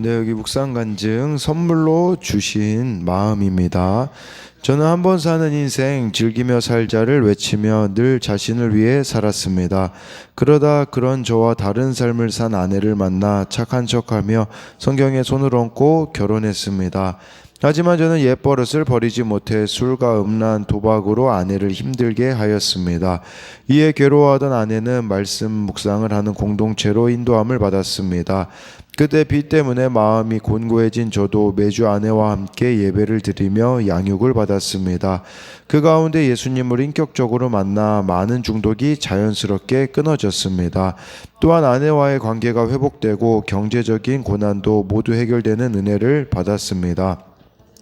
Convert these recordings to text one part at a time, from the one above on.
네, 여기 묵상간증 선물로 주신 마음입니다. 저는 한 번 사는 인생 즐기며 살자를 외치며 늘 자신을 위해 살았습니다. 그러다 그런 저와 다른 삶을 산 아내를 만나 착한 척하며 성경에 손을 얹고 결혼했습니다. 하지만 저는 옛버릇을 버리지 못해 술과 음란, 도박으로 아내를 힘들게 하였습니다. 이에 괴로워하던 아내는 말씀 묵상을 하는 공동체로 인도함을 받았습니다. 그때 빚 때문에 마음이 곤고해진 저도 매주 아내와 함께 예배를 드리며 양육을 받았습니다. 그 가운데 예수님을 인격적으로 만나 많은 중독이 자연스럽게 끊어졌습니다. 또한 아내와의 관계가 회복되고 경제적인 고난도 모두 해결되는 은혜를 받았습니다.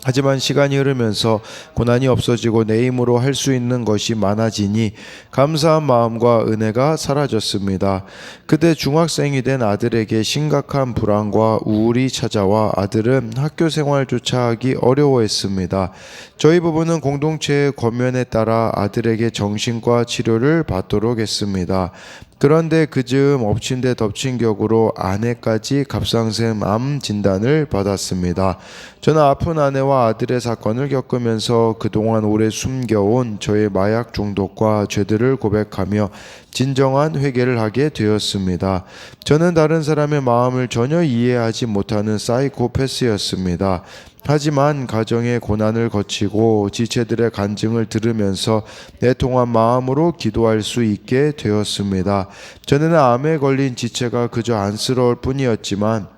하지만 시간이 흐르면서 고난이 없어지고 내 힘으로 할 수 있는 것이 많아지니 감사한 마음과 은혜가 사라졌습니다. 그때 중학생이 된 아들에게 심각한 불안과 우울이 찾아와 아들은 학교 생활조차 하기 어려워했습니다. 저희 부부는 공동체의 권면에 따라 아들에게 정신과 치료를 받도록 했습니다. 그런데 그즈음 엎친 데 덮친 격으로 아내까지 갑상샘 암 진단을 받았습니다. 저는 아픈 아내와 아들의 사건을 겪으면서 그동안 오래 숨겨온 저의 마약 중독과 죄들을 고백하며 진정한 회개를 하게 되었습니다. 저는 다른 사람의 마음을 전혀 이해하지 못하는 사이코패스였습니다. 하지만 가정의 고난을 거치고 지체들의 간증을 들으면서 애통한 마음으로 기도할 수 있게 되었습니다. 전에는 암에 걸린 지체가 그저 안쓰러울 뿐이었지만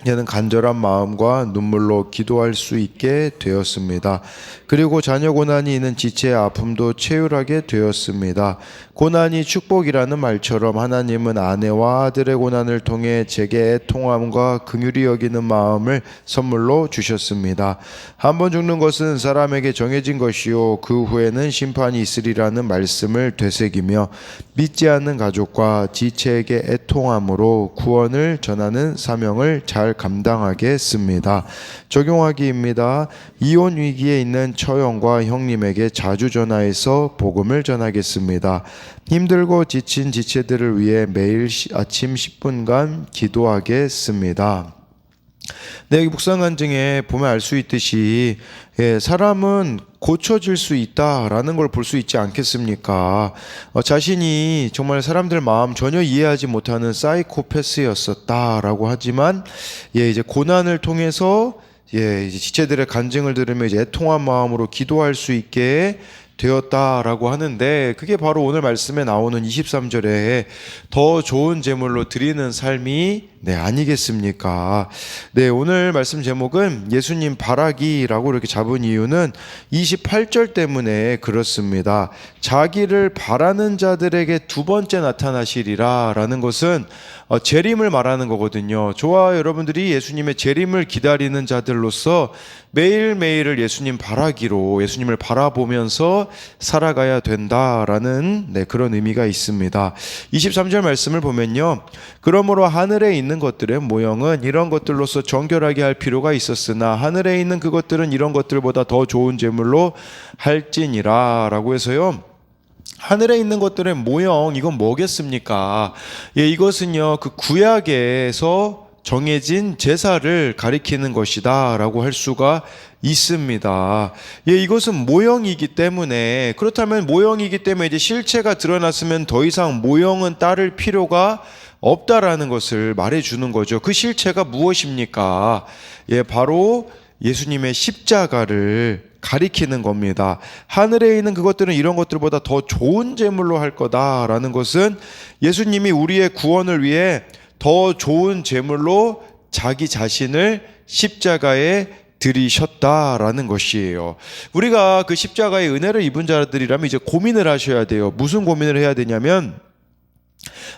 이제는 간절한 마음과 눈물로 기도할 수 있게 되었습니다. 그리고 자녀 고난이 있는 지체의 아픔도 채울하게 되었습니다. 고난이 축복이라는 말처럼 하나님은 아내와 아들의 고난을 통해 제게 애통함과 긍휼히 여기는 마음을 선물로 주셨습니다. 한 번 죽는 것은 사람에게 정해진 것이요 그 후에는 심판이 있으리라는 말씀을 되새기며 믿지 않는 가족과 지체에게 애통함으로 구원을 전하는 사명을 잘 감당하겠습니다. 적용하기입니다. 이혼 위기에 있는 처형과 형님에게 자주 전화해서 복음을 전하겠습니다. 힘들고 지친 지체들을 위해 매일 아침 10분간 기도하겠습니다. 네, 여기 묵상간증에 보면 알 수 있듯이 사람은 고쳐질 수 있다라는 걸 볼 수 있지 않겠습니까? 자신이 정말 사람들 마음 전혀 이해하지 못하는 사이코패스였었다라고 하지만 이제 고난을 통해서 이제 지체들의 간증을 들으며 이제 애통한 마음으로 기도할 수 있게 되었다라고 하는데 그게 바로 오늘 말씀에 나오는 23절에 더 좋은 제물로 드리는 삶이 아니겠습니까? 네, 오늘 말씀 제목은 예수님 바라기라고 이렇게 잡은 이유는 28절 때문에 그렇습니다. 자기를 바라는 자들에게 두 번째 나타나시리라 라는 것은 재림을 말하는 거거든요. 저와 여러분들이 예수님의 재림을 기다리는 자들로서 매일매일을 예수님 바라기로 예수님을 바라보면서 살아가야 된다라는 그런 의미가 있습니다. 23절 말씀을 보면요. 그러므로 하늘에 있는 것들의 모형은 이런 것들로서 정결하게 할 필요가 있었으나 하늘에 있는 그것들은 이런 것들보다 더 좋은 제물로 할지니라 라고 해서요. 하늘에 있는 것들의 모형 이건 뭐겠습니까? 이것은요 그 구약에서 정해진 제사를 가리키는 것이다 라고 할 수가 있습니다. 이것은 모형이기 때문에 그렇다면 모형이기 때문에 이제 실체가 드러났으면 더 이상 모형은 따를 필요가 없다라는 것을 말해주는 거죠. 그 실체가 무엇입니까? 바로 예수님의 십자가를 가리키는 겁니다. 하늘에 있는 그것들은 이런 것들보다 더 좋은 제물로 할 거다라는 것은 예수님이 우리의 구원을 위해 더 좋은 제물로 자기 자신을 십자가에 들이셨다라는 것이에요. 우리가 그 십자가의 은혜를 입은 자들이라면 이제 고민을 하셔야 돼요. 무슨 고민을 해야 되냐면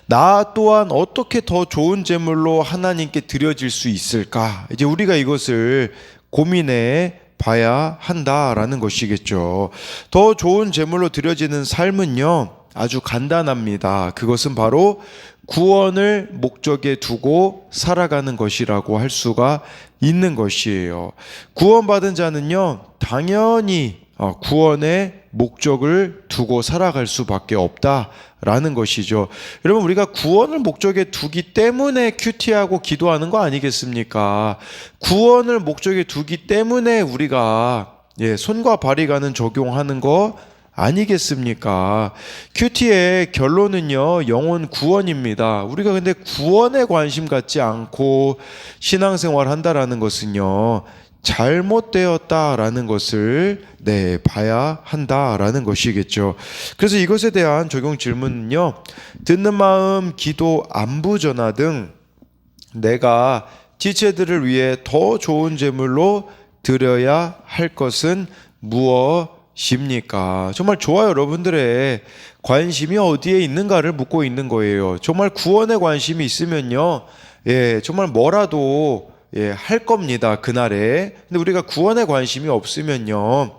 나 또한 어떻게 더 좋은 제물로 하나님께 드려질 수 있을까? 이제 우리가 이것을 고민해 봐야 한다라는 것이겠죠. 더 좋은 제물로 드려지는 삶은요 아주 간단합니다. 그것은 바로 구원을 목적에 두고 살아가는 것이라고 할 수가 있는 것이에요. 구원받은 자는요 당연히 구원의 목적을 두고 살아갈 수밖에 없다라는 것이죠. 여러분, 우리가 구원을 목적에 두기 때문에 큐티하고 기도하는 거 아니겠습니까? 구원을 목적에 두기 때문에 우리가 손과 발이 가는 적용하는 거 아니겠습니까? 큐티의 결론은요, 영혼 구원입니다. 우리가 근데 구원에 관심 갖지 않고 신앙생활 한다라는 것은요, 잘못되었다라는 것을 봐야 한다라는 것이겠죠. 그래서 이것에 대한 적용 질문은요, 듣는 마음, 기도, 안부 전화 등 내가 지체들을 위해 더 좋은 제물로 드려야 할 것은 무엇입니까? 정말 좋아요. 여러분들의 관심이 어디에 있는가를 묻고 있는 거예요. 정말 구원에 관심이 있으면요, 정말 뭐라도 할 겁니다. 그날에. 근데 우리가 구원에 관심이 없으면요,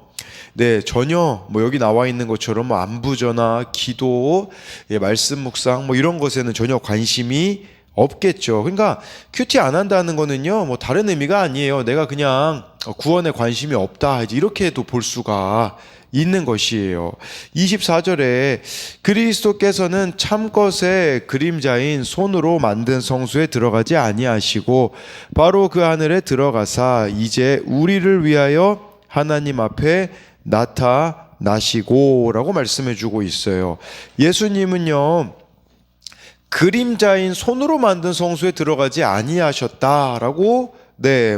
전혀 여기 나와 있는 것처럼 안부 전화, 기도, 말씀 묵상 이런 것에는 전혀 관심이 없겠죠. 그러니까 큐티 안 한다는 거는요, 다른 의미가 아니에요. 내가 그냥 구원에 관심이 없다, 이렇게도 볼 수가 있는 것이에요. 24절에 그리스도께서는 참것의 그림자인 손으로 만든 성소에 들어가지 아니하시고 바로 그 하늘에 들어가사 이제 우리를 위하여 하나님 앞에 나타나시고 라고 말씀해 주고 있어요. 예수님은요, 그림자인 손으로 만든 성소에 들어가지 아니하셨다라고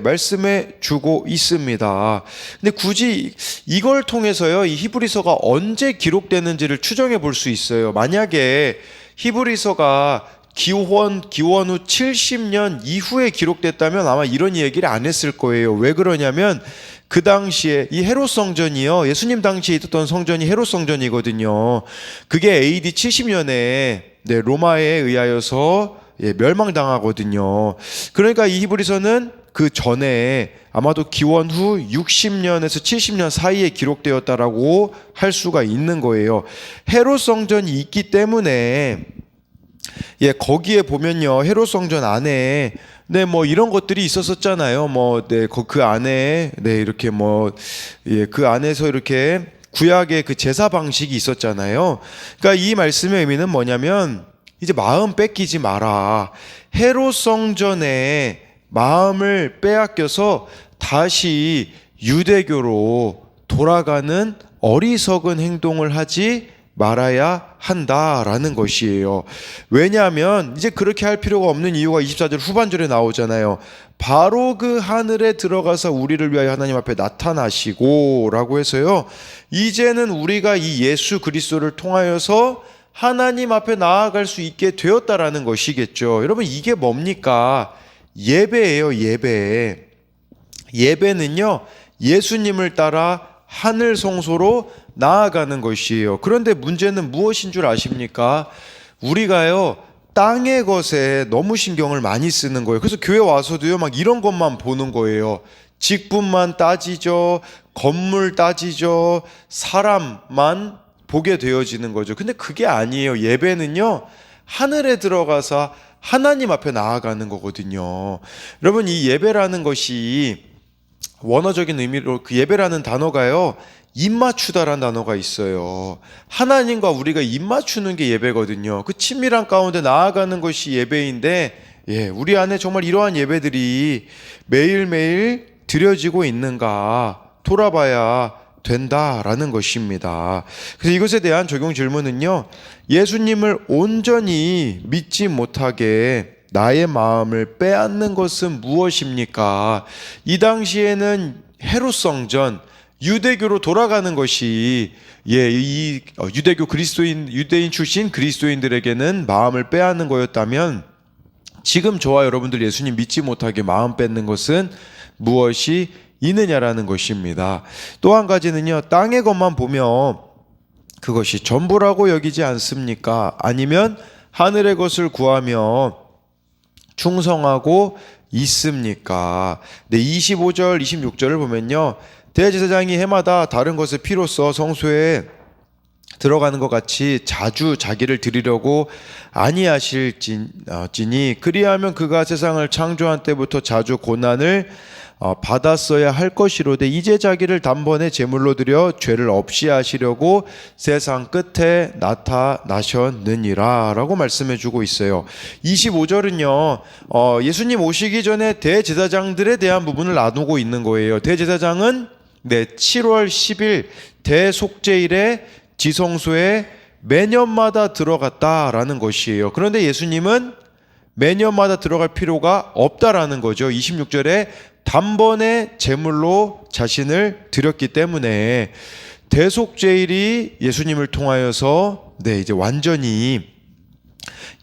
말씀해 주고 있습니다. 근데 굳이 이걸 통해서요, 이 히브리서가 언제 기록되는지를 추정해 볼 수 있어요. 만약에 히브리서가 기원 후 70년 이후에 기록됐다면 아마 이런 얘기를 안 했을 거예요. 왜 그러냐면 그 당시에 이 헤롯 성전이요, 예수님 당시에 있었던 성전이 헤롯 성전이거든요. 그게 AD 70년에 로마에 의하여서 멸망당하거든요. 그러니까 이 히브리서는 그 전에 아마도 기원 후 60년에서 70년 사이에 기록되었다라고 할 수가 있는 거예요. 헤롯 성전이 있기 때문에 거기에 보면요, 헤롯 성전 안에 이런 것들이 있었었잖아요. 그 안에 이렇게 그 안에서 이렇게 구약의 그 제사 방식이 있었잖아요. 그러니까 이 말씀의 의미는 뭐냐면 이제 마음 뺏기지 마라. 헤롯 성전에 마음을 빼앗겨서 다시 유대교로 돌아가는 어리석은 행동을 하지 말아야 한다라는 것이에요. 왜냐하면 이제 그렇게 할 필요가 없는 이유가 24절 후반절에 나오잖아요. 바로 그 하늘에 들어가서 우리를 위하여 하나님 앞에 나타나시고 라고 해서요, 이제는 우리가 이 예수 그리스도를 통하여서 하나님 앞에 나아갈 수 있게 되었다라는 것이겠죠. 여러분, 이게 뭡니까? 예배예요. 예배는요, 예수님을 따라 하늘 성소로 나아가는 것이에요. 그런데 문제는 무엇인 줄 아십니까? 우리가요, 땅의 것에 너무 신경을 많이 쓰는 거예요. 그래서 교회 와서도요, 막 이런 것만 보는 거예요. 직분만 따지죠, 건물 따지죠, 사람만 보게 되어지는 거죠. 근데 그게 아니에요. 예배는요, 하늘에 들어가서 하나님 앞에 나아가는 거거든요. 여러분, 이 예배라는 것이 원어적인 의미로 그 예배라는 단어가요, 입맞추다라는 단어가 있어요. 하나님과 우리가 입맞추는 게 예배거든요. 그 친밀한 가운데 나아가는 것이 예배인데, 우리 안에 정말 이러한 예배들이 매일매일 드려지고 있는가 돌아봐야 된다라는 것입니다. 그래서 이것에 대한 적용 질문은요, 예수님을 온전히 믿지 못하게 나의 마음을 빼앗는 것은 무엇입니까? 이 당시에는 헤롯 성전, 유대교로 돌아가는 것이 이 유대교 유대인 출신 그리스도인들에게는 마음을 빼앗는 거였다면, 지금 저와 여러분들 예수님 믿지 못하게 마음 뺏는 것은 무엇이 있느냐라는 것입니다. 또 한 가지는요, 땅의 것만 보면 그것이 전부라고 여기지 않습니까? 아니면 하늘의 것을 구하며 충성하고 있습니까? 25절, 26절을 보면요, 대제사장이 해마다 다른 것을 피로써 성소에 들어가는 것 같이 자주 자기를 드리려고 아니하실지니 그리하면 그가 세상을 창조한 때부터 자주 고난을 받았어야 할 것이로되 이제 자기를 단번에 제물로 드려 죄를 없이 하시려고 세상 끝에 나타나셨느니라 라고 말씀해 주고 있어요. 25절은요 예수님 오시기 전에 대제사장들에 대한 부분을 나누고 있는 거예요. 대제사장은 7월 10일 대속죄일에 지성소에 매년마다 들어갔다라는 것이에요. 그런데 예수님은 매년마다 들어갈 필요가 없다라는 거죠. 26절에 단번에 제물로 자신을 드렸기 때문에 대속죄일이 예수님을 통하여서 이제 완전히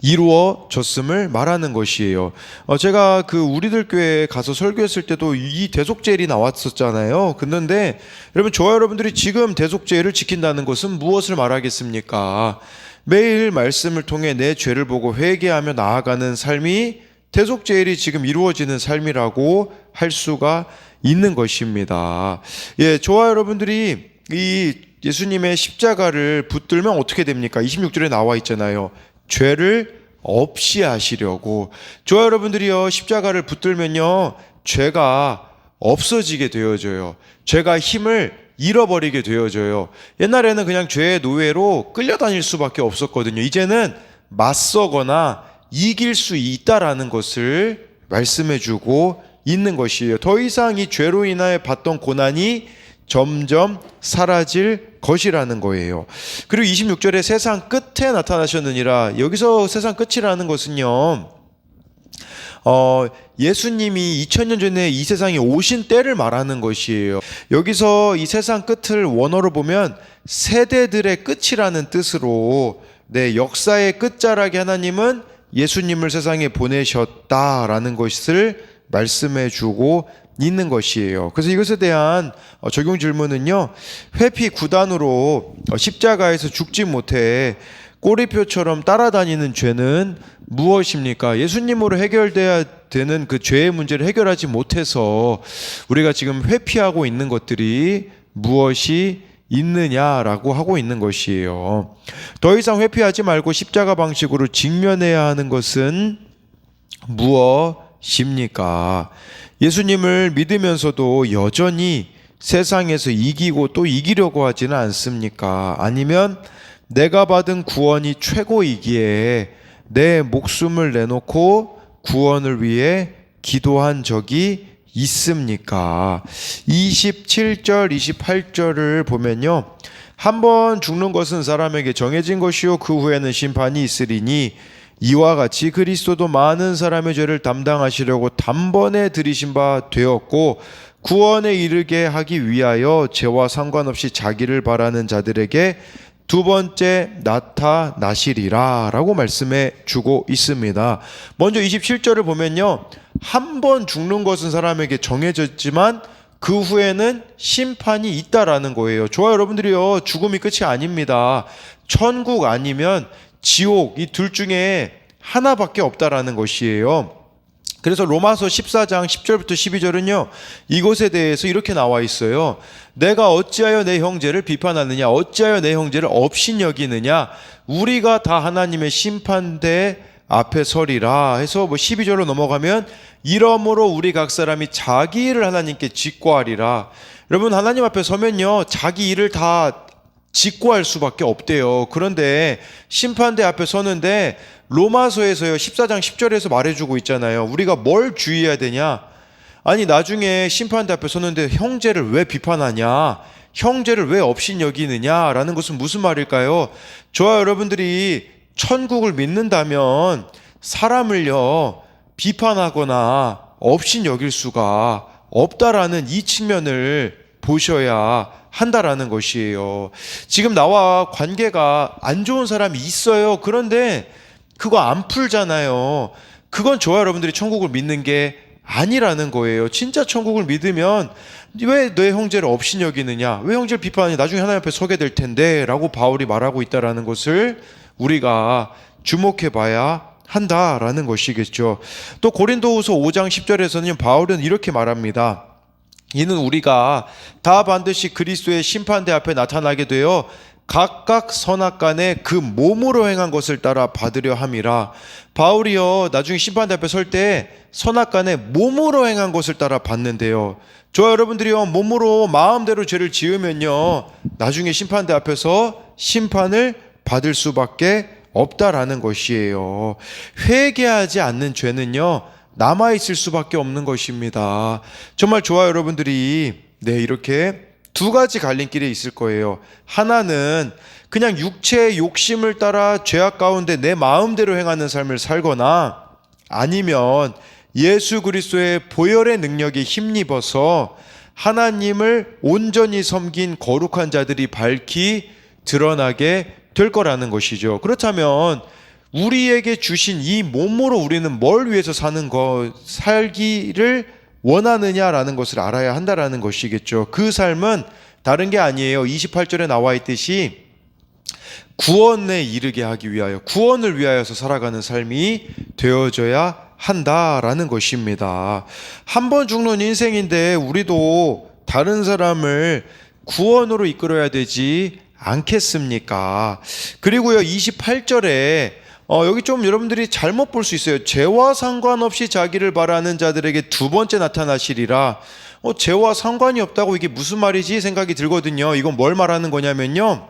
이루어졌음을 말하는 것이에요. 제가 우리들 교회에 가서 설교했을 때도 이 대속죄일이 나왔었잖아요. 그런데 여러분, 저와 여러분들이 지금 대속죄일을 지킨다는 것은 무엇을 말하겠습니까? 매일 말씀을 통해 내 죄를 보고 회개하며 나아가는 삶이 대속죄일이 지금 이루어지는 삶이라고 할 수가 있는 것입니다. 저와 여러분들이 이 예수님의 십자가를 붙들면 어떻게 됩니까? 26절에 나와 있잖아요. 죄를 없이 하시려고. 저와 여러분들이요, 십자가를 붙들면요, 죄가 없어지게 되어져요. 죄가 힘을 잃어버리게 되어져요. 옛날에는 그냥 죄의 노예로 끌려다닐 수밖에 없었거든요. 이제는 맞서거나 이길 수 있다라는 것을 말씀해주고 있는 것이에요. 더 이상 이 죄로 인하여 받던 고난이 점점 사라질 것이라는 거예요. 그리고 26절에 세상 끝에 나타나셨느니라. 여기서 세상 끝이라는 것은요, 예수님이 2000년 전에 이 세상에 오신 때를 말하는 것이에요. 여기서 이 세상 끝을 원어로 보면 세대들의 끝이라는 뜻으로, 역사의 끝자락에 하나님은 예수님을 세상에 보내셨다라는 것을 말씀해 주고 있는 것이에요. 그래서 이것에 대한 적용 질문은요, 회피 9단으로 십자가에서 죽지 못해 꼬리표처럼 따라다니는 죄는 무엇입니까? 예수님으로 해결돼야 되는 그 죄의 문제를 해결하지 못해서 우리가 지금 회피하고 있는 것들이 무엇이 있느냐라고 하고 있는 것이에요. 더 이상 회피하지 말고 십자가 방식으로 직면해야 하는 것은 무엇입니까? 예수님을 믿으면서도 여전히 세상에서 이기고 또 이기려고 하지는 않습니까? 아니면 내가 받은 구원이 최고이기에 내 목숨을 내놓고 구원을 위해 기도한 적이 있습니까? 27절, 28절을 보면요, 한 번 죽는 것은 사람에게 정해진 것이요 그 후에는 심판이 있으리니 이와 같이 그리스도도 많은 사람의 죄를 담당하시려고 단번에 들이신 바 되었고 구원에 이르게 하기 위하여 죄와 상관없이 자기를 바라는 자들에게 두 번째 나타나시리라 라고 말씀해 주고 있습니다. 먼저 27절을 보면요, 한 번 죽는 것은 사람에게 정해졌지만 그 후에는 심판이 있다라는 거예요. 저와 여러분들이요, 죽음이 끝이 아닙니다. 천국 아니면 지옥, 이 둘 중에 하나밖에 없다라는 것이에요. 그래서 로마서 14장 10절부터 12절은요, 이것에 대해서 이렇게 나와 있어요. 내가 어찌하여 내 형제를 비판하느냐, 어찌하여 내 형제를 업신여기느냐, 우리가 다 하나님의 심판대 앞에 서리라 해서 12절로 넘어가면 이러므로 우리 각 사람이 자기 일을 하나님께 직고하리라. 여러분, 하나님 앞에 서면요, 자기 일을 다 직고할 수밖에 없대요. 그런데 심판대 앞에 서는데 로마서에서요 14장 10절에서 말해주고 있잖아요. 우리가 뭘 주의해야 되냐? 아니, 나중에 심판대 앞에 서는데 형제를 왜 비판하냐, 형제를 왜 업신여기느냐라는 것은 무슨 말일까요? 저와 여러분들이 천국을 믿는다면 사람을요 비판하거나 업신여길 수가 없다라는 이 측면을 보셔야 한다라는 것이에요. 지금 나와 관계가 안 좋은 사람이 있어요. 그런데 그거 안 풀잖아요. 그건 저와 여러분들이 천국을 믿는 게 아니라는 거예요. 진짜 천국을 믿으면 왜 내 형제를 업신여기느냐, 왜 형제를 비판하냐, 나중에 하나님 앞에 서게 될 텐데 라고 바울이 말하고 있다라는 것을 우리가 주목해 봐야 한다라는 것이겠죠. 또 고린도후서 5장 10절에서는 바울은 이렇게 말합니다. 이는 우리가 다 반드시 그리스도의 심판대 앞에 나타나게 되어 각각 선악간에 그 몸으로 행한 것을 따라 받으려 함이라. 바울이요 나중에 심판대 앞에 설 때 선악간에 몸으로 행한 것을 따라 받는데요. 저와 여러분들이요 몸으로 마음대로 죄를 지으면요 나중에 심판대 앞에서 심판을 받을 수밖에 없다라는 것이에요. 회개하지 않는 죄는요 남아있을 수밖에 없는 것입니다. 정말 저와 여러분들이 이렇게 두 가지 갈림길에 있을 거예요. 하나는 그냥 육체의 욕심을 따라 죄악 가운데 내 마음대로 행하는 삶을 살거나, 아니면 예수 그리스도의 보혈의 능력에 힘입어서 하나님을 온전히 섬긴 거룩한 자들이 밝히 드러나게 될 거라는 것이죠. 그렇다면 우리에게 주신 이 몸으로 우리는 뭘 위해서 살기를 원하느냐라는 것을 알아야 한다라는 것이겠죠. 그 삶은 다른 게 아니에요. 28절에 나와 있듯이 구원에 이르게 하기 위하여, 구원을 위하여서 살아가는 삶이 되어져야 한다라는 것입니다. 한 번 죽는 인생인데 우리도 다른 사람을 구원으로 이끌어야 되지 않겠습니까? 그리고요 28절에 여기 좀 여러분들이 잘못 볼 수 있어요. 죄와 상관없이 자기를 바라는 자들에게 두 번째 나타나시리라. 죄와 상관이 없다고 이게 무슨 말이지 생각이 들거든요. 이건 뭘 말하는 거냐면요,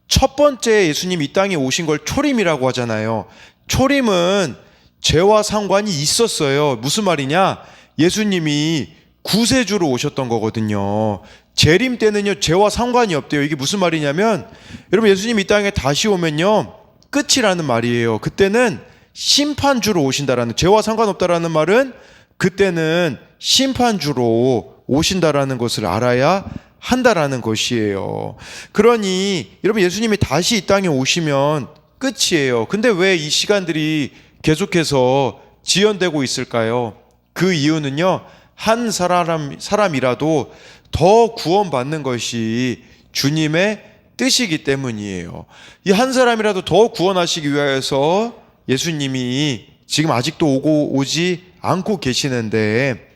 첫 번째 예수님 이 땅에 오신 걸 초림이라고 하잖아요. 초림은 죄와 상관이 있었어요. 무슨 말이냐, 예수님이 구세주로 오셨던 거거든요. 재림 때는요 죄와 상관이 없대요. 이게 무슨 말이냐면, 여러분 예수님 이 땅에 다시 오면요 끝이라는 말이에요. 그때는 심판주로 오신다라는, 죄와 상관없다라는 말은 그때는 심판주로 오신다라는 것을 알아야 한다라는 것이에요. 그러니 여러분 예수님이 다시 이 땅에 오시면 끝이에요. 근데 왜 이 시간들이 계속해서 지연되고 있을까요? 그 이유는요, 한 사람이라도 더 구원받는 것이 주님의 뜻이기 때문이에요. 이 한 사람이라도 더 구원하시기 위하여서 예수님이 지금 아직도 오지 않고 계시는데,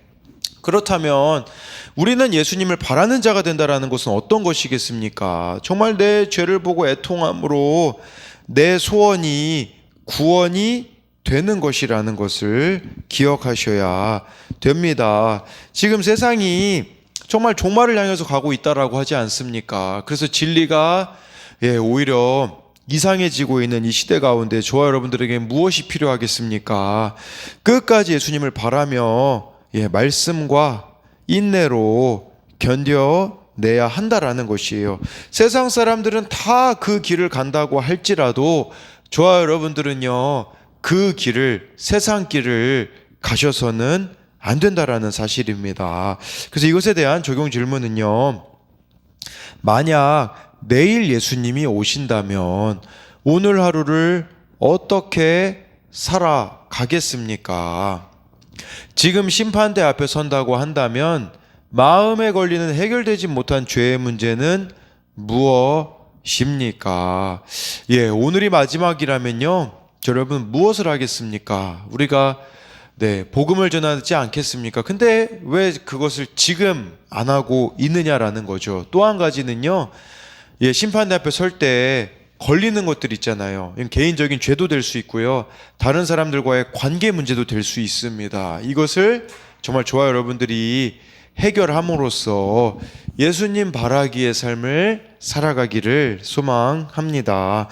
그렇다면 우리는 예수님을 바라는 자가 된다라는 것은 어떤 것이겠습니까? 정말 내 죄를 보고 애통함으로 내 소원이 구원이 되는 것이라는 것을 기억하셔야 됩니다. 지금 세상이 정말 종말을 향해서 가고 있다라고 하지 않습니까? 그래서 진리가 오히려 이상해지고 있는 이 시대 가운데 저와 여러분들에게 무엇이 필요하겠습니까? 끝까지 예수님을 바라며 말씀과 인내로 견뎌내야 한다라는 것이에요. 세상 사람들은 다 그 길을 간다고 할지라도 저와 여러분들은요 그 길을, 세상 길을 가셔서는 안 된다라는 사실입니다. 그래서 이것에 대한 적용 질문은요, 만약 내일 예수님이 오신다면 오늘 하루를 어떻게 살아가겠습니까? 지금 심판대 앞에 선다고 한다면 마음에 걸리는 해결되지 못한 죄의 문제는 무엇입니까? 오늘이 마지막이라면요, 여러분 무엇을 하겠습니까? 우리가 복음을 전하지 않겠습니까? 근데 왜 그것을 지금 안 하고 있느냐라는 거죠. 또 한 가지는요, 심판대 앞에 설 때 걸리는 것들 있잖아요. 개인적인 죄도 될 수 있고요, 다른 사람들과의 관계 문제도 될 수 있습니다. 이것을 정말 저와 여러분들이 해결함으로써 예수님 바라기의 삶을 살아가기를 소망합니다.